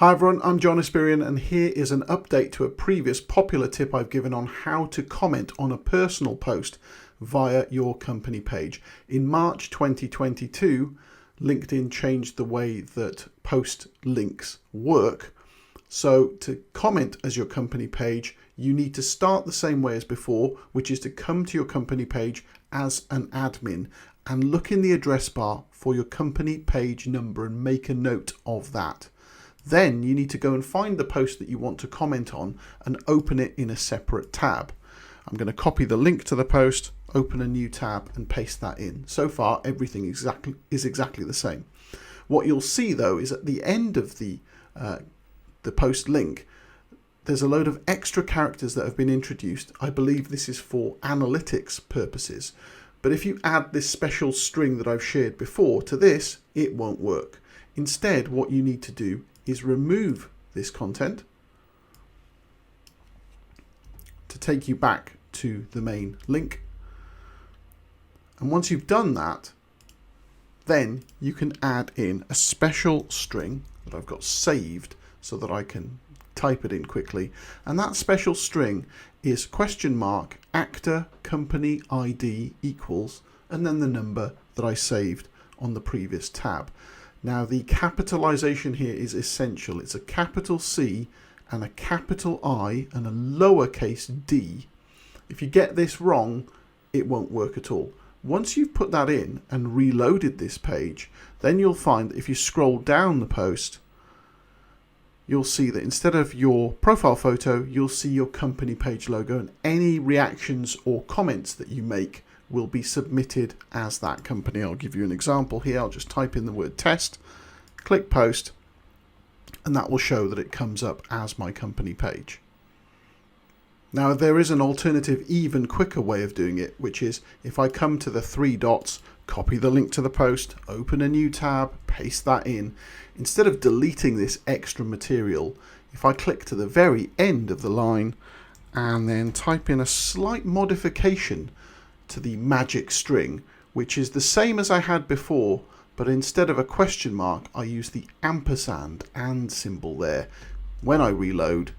Hi everyone, I'm John Espirian, and here is an update to a previous popular tip I've given on how to comment on a personal post via your company page. In March 2022, LinkedIn changed the way that post links work. So to comment as your company page, you need to start the same way as before, which is to come to your company page as an admin and look in the address bar for your company page number and make a note of that. Then you need to go and find the post that you want to comment on and open it in a separate tab. I'm going to copy the link to the post, open a new tab and paste that in. So far, everything is exactly the same. What you'll see though is at the end of the post link, there's a load of extra characters that have been introduced. I believe this is for analytics purposes. But if you add this special string that I've shared before to this, it won't work. Instead, what you need to do is remove this content to take you back to the main link. And once you've done that, then you can add in a special string that I've got saved so that I can type it in quickly. And that special string is $actorCompanyId equals, and then the number that I saved on the previous tab. Now the capitalization here is essential. It's a capital C and a capital I and a lowercase d. If you get this wrong, it won't work at all. Once you've put that in and reloaded this page, then you'll find that if you scroll down the post, you'll see that instead of your profile photo, you'll see your company page logo, and any reactions or comments that you make will be submitted as that company. I'll give you an example here. I'll just type in the word test, click post, and that will show that it comes up as my company page. Now there is an alternative, even quicker way of doing it, which is if I come to the three dots, copy the link to the post, open a new tab, paste that in. Instead of deleting this extra material, if I click to the very end of the line and then type in a slight modification to the magic string, which is the same as I had before, but instead of a question mark, I use the ampersand and symbol there. When I reload,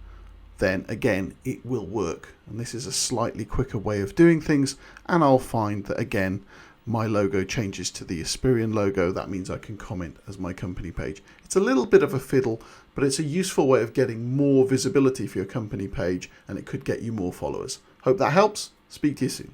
then again, it will work. And this is a slightly quicker way of doing things. And I'll find that again, my logo changes to the Espirian logo. That means I can comment as my company page. It's a little bit of a fiddle, but it's a useful way of getting more visibility for your company page, and it could get you more followers. Hope that helps. Speak to you soon.